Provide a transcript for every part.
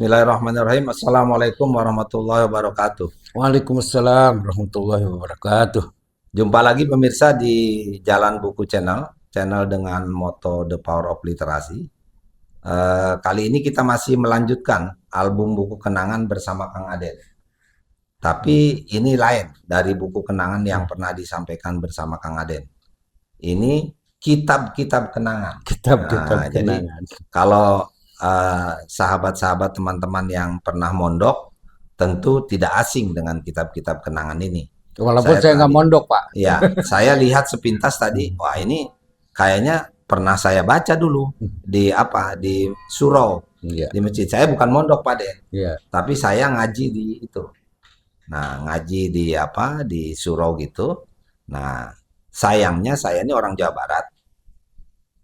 Bismillahirrahmanirrahim. Assalamualaikum warahmatullahi wabarakatuh. Waalaikumsalam warahmatullahi wabarakatuh. Jumpa lagi pemirsa di Jalan Buku channel dengan moto The Power of Literasi. Kali ini kita masih melanjutkan album buku kenangan bersama Kang Aden. Tapi ini lain dari buku kenangan yang pernah disampaikan bersama Kang Aden. Ini kitab-kitab kenangan. Kitab-kitab Jadi kenangan. kalau sahabat-sahabat teman-teman yang pernah mondok tentu tidak asing dengan kitab-kitab kenangan ini. Walaupun saya nggak mondok, Pak. Ya, saya lihat sepintas tadi, wah ini kayaknya pernah saya baca dulu di surau, di masjid. Saya bukan mondok Pak Den, tapi saya ngaji di itu. Nah, ngaji di surau gitu. Nah, sayangnya saya ini orang Jawa Barat,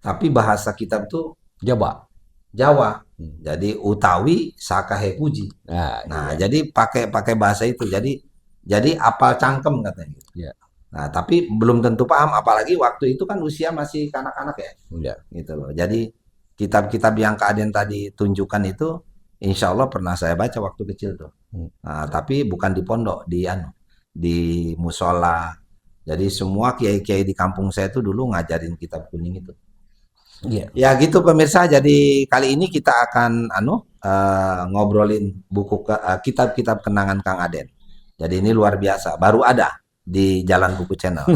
tapi bahasa kitab tuh Jawa. Jadi utawi sakahe puji. Nah, jadi pakai bahasa itu. Jadi apal cangkem katanya gitu. Nah, tapi belum tentu paham, apalagi waktu itu kan usia masih kanak-kanak ya. Gitu loh. Jadi kitab-kitab yang Kak Aden tadi tunjukkan itu insya Allah pernah saya baca waktu kecil tuh. Nah, tapi bukan di pondok, di musola. Jadi semua kiai-kiai di kampung saya itu dulu ngajarin kitab kuning itu. Ya gitu pemirsa, jadi kali ini kita akan ngobrolin kitab-kitab kenangan Kang Aden. Jadi ini luar biasa, baru ada di Jalan Buku Channel.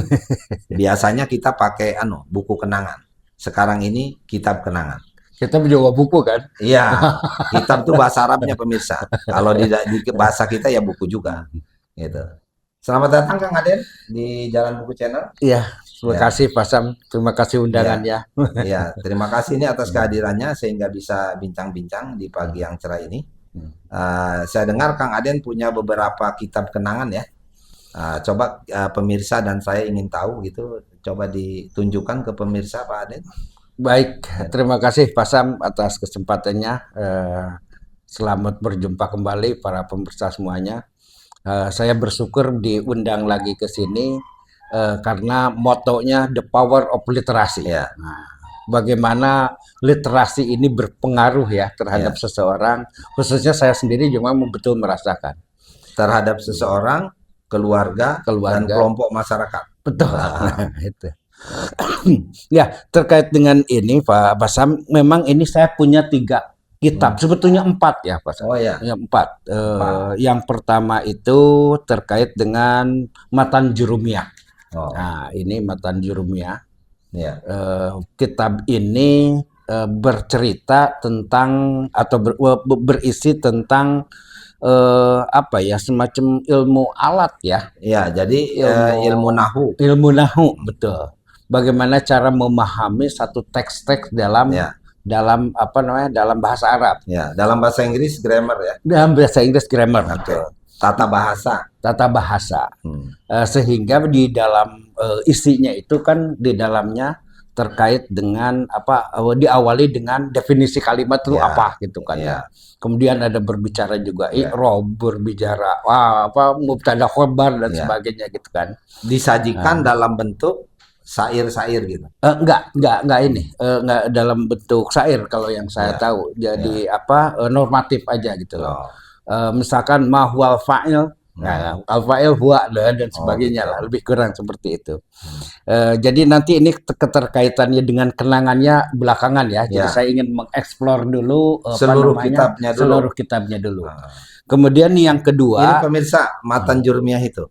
Biasanya kita pakai buku kenangan. Sekarang ini kitab kenangan. Kita menjual buku kan? Iya, kitab tuh bahasa Arabnya pemirsa. Kalau di bahasa kita ya buku juga. Gitu. Selamat datang Kang Aden di Jalan Buku Channel. Iya. Terima kasih Pak Sam, terima kasih undangannya. Ya, terima kasih ini atas kehadirannya sehingga bisa bincang-bincang di pagi yang cerah ini. Saya dengar Kang Aden punya beberapa kitab kenangan ya. Coba pemirsa dan saya ingin tahu gitu, coba ditunjukkan ke pemirsa Pak Aden. Baik, terima kasih Pak Sam atas kesempatannya. Selamat berjumpa kembali para pemirsa semuanya. Saya bersyukur diundang lagi ke sini. Karena motonya The Power of Literasi. Nah, bagaimana literasi ini berpengaruh ya terhadap seseorang, khususnya saya sendiri juga betul merasakan terhadap seseorang, keluarga dan kelompok masyarakat. Betul. Itu. Ya, terkait dengan ini Pak Basam, memang ini saya punya 3 kitab, sebetulnya 4 ya Pak Basam. Oh ya. 4. Yang pertama itu terkait dengan Matan Jurumiyah. Nah, ini Matan Jurumiyah. Kitab ini bercerita tentang atau berisi tentang semacam ilmu alat ya. Ya, jadi ilmu nahu. Ilmu nahu, betul. Bagaimana cara memahami satu teks-teks dalam dalam bahasa Arab. Ya, dalam bahasa Inggris grammar ya. Dalam bahasa Inggris grammar, betul. Tata bahasa. Sehingga di dalam isinya itu kan di dalamnya terkait dengan diawali dengan definisi kalimat itu apa gitu kan ya. Kemudian ada berbicara juga i'rab, berbicara mubtada khobar dan sebagainya gitu kan. Disajikan dalam bentuk syair-syair gitu. Enggak enggak dalam bentuk syair kalau yang saya tahu. Jadi normatif aja gitu loh. Misalkan mahwal fa'il, al-fa'il huwa dan sebagainya lah, lebih kurang seperti itu. Jadi nanti ini keterkaitannya dengan kenangannya belakangan ya. Jadi saya ingin mengeksplor dulu seluruh kitabnya dulu. Kemudian yang kedua, ini pemirsa Matan Jurumiyah itu.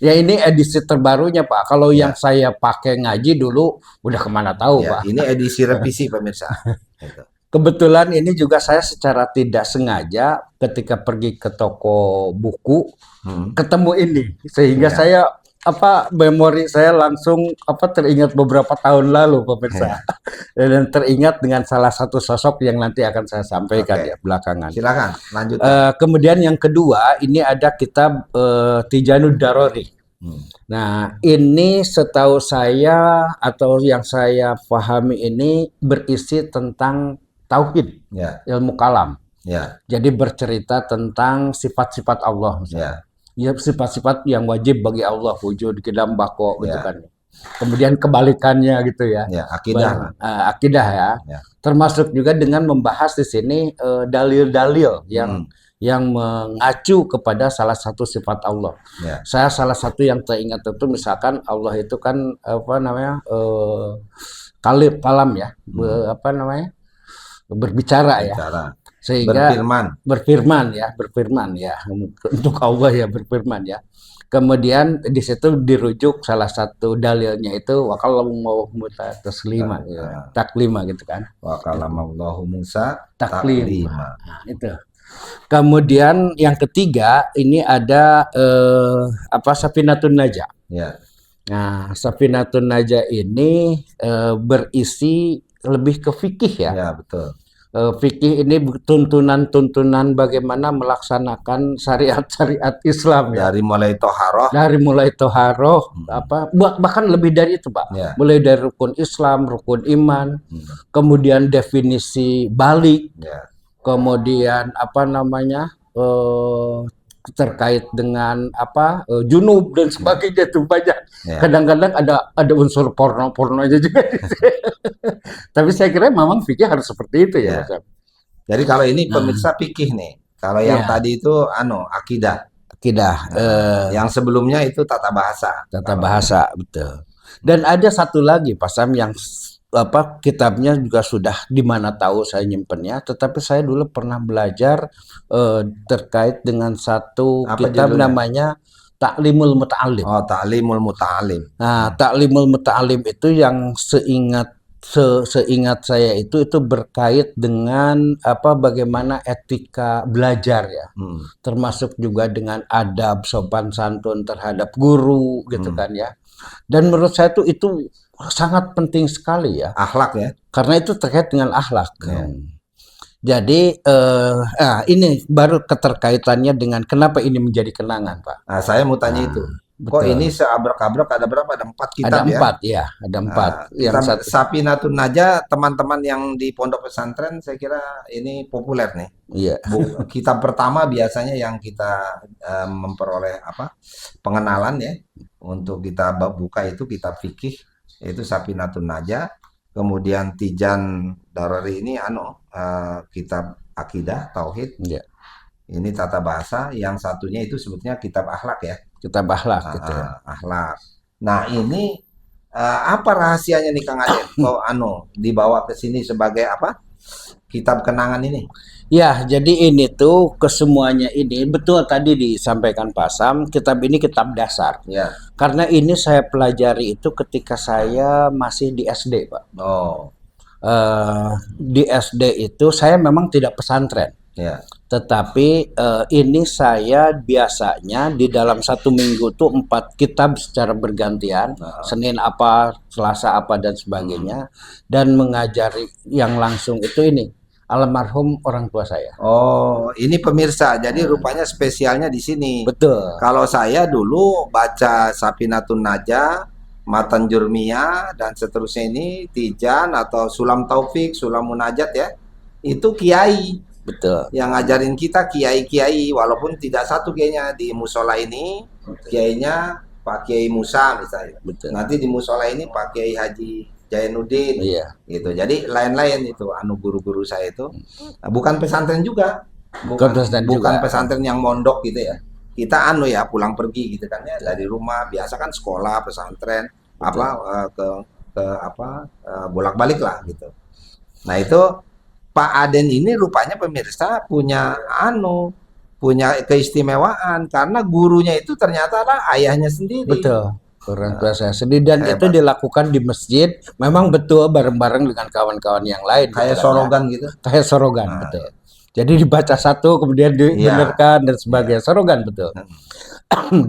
Ya ini edisi terbarunya Pak. Kalau yang saya pakai ngaji dulu udah kemana tahu Pak. Ini edisi revisi pemirsa. Kebetulan ini juga saya secara tidak sengaja ketika pergi ke toko buku ketemu ini sehingga saya memori saya langsung teringat beberapa tahun lalu pemirsa dan teringat dengan salah satu sosok yang nanti akan saya sampaikan ya belakangan. Silakan lanjut. Kemudian yang kedua ini ada kitab Tijanud Darori. Nah ini setahu saya atau yang saya pahami ini berisi tentang tauhid, ilmu kalam. Jadi bercerita tentang sifat-sifat Allah misalnya. Ya sifat-sifat yang wajib bagi Allah, wujud, qidam, baqo gitu kan. Kemudian kebalikannya gitu ya. Ya, akidah. Akidah ya. Termasuk juga dengan membahas di sini dalil-dalil yang mengacu kepada salah satu sifat Allah. Saya salah satu yang teringat itu misalkan Allah itu kan apa namanya kalam ya, apa namanya berbicara ya. Sehingga berfirman ya untuk Allah ya berfirman ya. Kemudian di situ dirujuk salah satu dalilnya itu wa kallamallahu Musa taklima ya, taklima gitu kan. Wa kallamallahu Musa taklima. Nah, itu. Kemudian yang ketiga ini ada Safinatun Najah. Ya. Nah, Safinatun Najah ini berisi lebih ke fikih ya. Ya, betul. Fikih ini tuntunan-tuntunan bagaimana melaksanakan syariat-syariat Islam ya. Dari mulai toharoh, bahkan lebih dari itu Pak. Ya. Mulai dari rukun Islam, rukun iman, kemudian definisi balik, kemudian terkait dengan junub dan sebagainya itu banyak. Kadang-kadang ada unsur porno aja juga. Tapi saya kira memang fikih harus seperti itu ya. Jadi kalau ini pemirsa fikih nih. Kalau yang tadi itu akidah. Yang sebelumnya itu tata bahasa. Tata bahasa, betul. Dan ada satu lagi Pak Sam yang kitabnya juga sudah di mana tahu saya nyimpennya, tetapi saya dulu pernah belajar terkait dengan satu kitab judulnya? Namanya Ta'limul Muta'alim. Oh, Ta'limul Muta'alim. Nah, Ta'limul Muta'alim itu yang seingat saya itu berkait dengan bagaimana etika belajar ya. Termasuk juga dengan adab sopan santun terhadap guru gitu kan ya. Dan menurut saya itu sangat penting sekali ya. Akhlak ya. Karena itu terkait dengan akhlak. Jadi ini baru keterkaitannya dengan kenapa ini menjadi kenangan Pak. Nah, saya mau tanya itu. Kok ini seabrek-abrek ada berapa? Ada 4 kitab ya? Ada 4. Yang Safinatun Najah, teman-teman yang di pondok pesantren saya kira ini populer nih. Iya. Kitab pertama biasanya yang kita memperoleh pengenalan ya. Untuk kita buka itu kitab fikih, itu Safinatun Najah. Kemudian Tijan Darari ini kitab akidah, tauhid. Iya. Ini tata bahasa, yang satunya itu sebetulnya kitab akhlak ya. Kitab akhlak gitu ya. Akhlak. Nah, ini apa rahasianya nih Kang Aden? Kok dibawa ke sini sebagai kitab kenangan ini? Ya, jadi ini tuh kesemuanya ini betul tadi disampaikan Pak Sam, kitab ini kitab dasar. Ya. Karena ini saya pelajari itu ketika saya masih di SD, Pak. Oh. Di SD itu saya memang tidak pesantren. Ya. Tetapi ini saya biasanya di dalam 1 minggu tuh 4 kitab secara bergantian, Senin apa, Selasa apa dan sebagainya, dan mengajari yang langsung itu ini almarhum orang tua saya. Oh, ini pemirsa, jadi rupanya spesialnya di sini. Betul. Kalau saya dulu baca Safinatun Najah, Matan Jurmiyah dan seterusnya ini Tijan atau Sulam Taufik, Sulam Munajat ya, itu kiai. Betul. Yang ngajarin kita kiai-kiai, walaupun tidak satu kayaknya di musola ini, kiainya Pak Kiai Musa misalnya. Betul. Nanti di musola ini Pak Kiai Haji Jainuddin. Iya. Gitu. Jadi lain-lain itu guru-guru saya itu. Bukan pesantren juga. Bukan pesantren yang mondok gitu ya. Kita pulang pergi gitu kan ya, dari rumah biasa kan sekolah, pesantren, bolak-balik lah gitu. Nah, itu Pak Aden ini rupanya pemirsa punya keistimewaan karena gurunya itu ternyata ayahnya sendiri. Betul. Orang tua saya sendiri dan itu dilakukan di masjid. Memang betul bareng-bareng dengan kawan-kawan yang lain. Kayak sorogan gitu. Kayak sorogan, betul. Jadi dibaca satu kemudian dibenarkan dan sebagainya. Sorogan betul.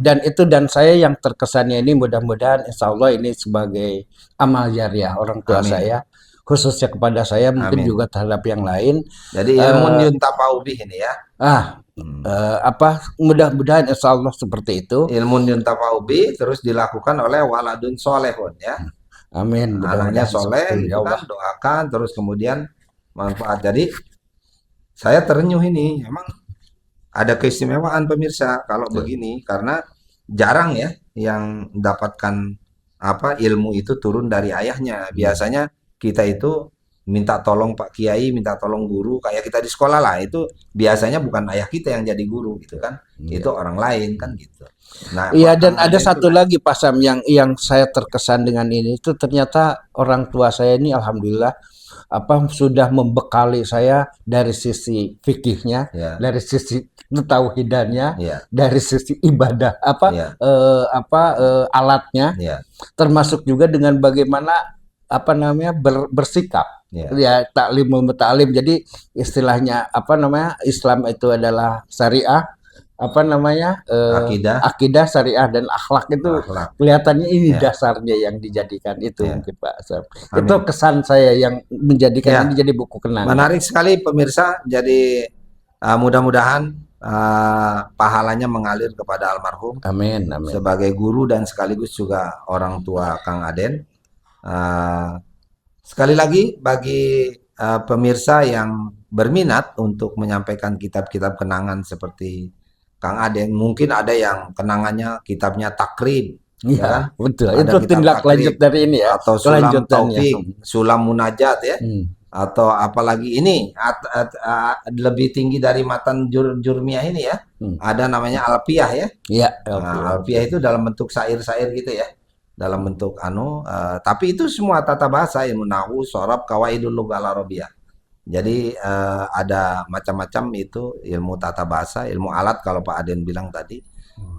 Dan saya yang terkesannya ini mudah-mudahan insya Allah ini sebagai amal jariah orang tua saya. Khususnya kepada saya, mungkin juga terhadap yang lain. Jadi ilmu yuntafa'u bih ini ya. Mudah-mudahan insya Allah seperti itu. Ilmu yuntafa'u bih terus dilakukan oleh waladun solehun ya. Amin. Anaknya soleh, ya Allah doakan terus kemudian manfaat. Jadi saya terenyuh ini, emang ada keistimewaan pemirsa kalau begini karena jarang ya yang mendapatkan apa ilmu itu turun dari ayahnya. Biasanya kita itu minta tolong Pak Kiai, minta tolong guru, kayak kita di sekolah lah. Itu biasanya bukan ayah kita yang jadi guru gitu kan. Itu orang lain kan gitu. Nah, iya, dan ada satu lagi Pak Sam yang saya terkesan dengan ini itu ternyata orang tua saya ini alhamdulillah sudah membekali saya dari sisi fikihnya, dari sisi tauhidannya, dari sisi ibadah alatnya, termasuk juga dengan bagaimana bersikap. Ya, taklim ta'lim. Jadi istilahnya Islam itu adalah syariah, akidah, syariah, dan akhlak itu kelihatannya ini dasarnya yang dijadikan itu mungkin Pak Sam. Itu kesan saya yang menjadikan ini jadi buku kenangan. Menarik sekali pemirsa. Jadi mudah-mudahan pahalanya mengalir kepada almarhum. Amin, amin. Sebagai guru dan sekaligus juga orang tua Kang Aden. Sekali lagi bagi pemirsa yang berminat untuk menyampaikan kitab-kitab kenangan seperti Kang Aden, mungkin ada yang kenangannya kitabnya takrib, ya, betul. Itu tindak lanjut dari ini ya, atau sulam taufik, sulam munajat ya, atau apalagi ini lebih tinggi dari matan jurmiyah ini ya, ada namanya alfiyah ya. Iya. Alfiyah itu dalam bentuk syair-syair gitu ya, dalam bentuk tapi itu semua tata bahasa, ilmu nahwu, shorab, qawaidul lughah al-arabiyah. Jadi ada macam-macam itu ilmu tata bahasa, ilmu alat kalau Pak Aden bilang tadi.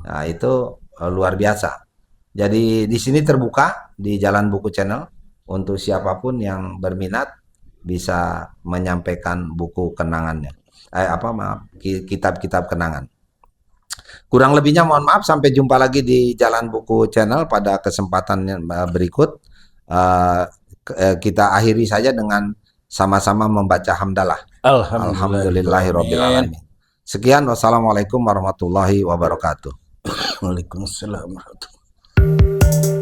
Nah, itu luar biasa. Jadi di sini terbuka di Jalan Buku Channel untuk siapapun yang berminat bisa menyampaikan buku kenangannya. Kitab-kitab kenangan. Kurang lebihnya mohon maaf, sampai jumpa lagi di Jalan Buku Channel pada kesempatan yang berikut. Kita akhiri saja dengan sama-sama membaca hamdalah. Alhamdulillahirabbil alamin. Sekian, wassalamualaikum warahmatullahi wabarakatuh. Waalaikumsalam warahmatullahi wabarakatuh.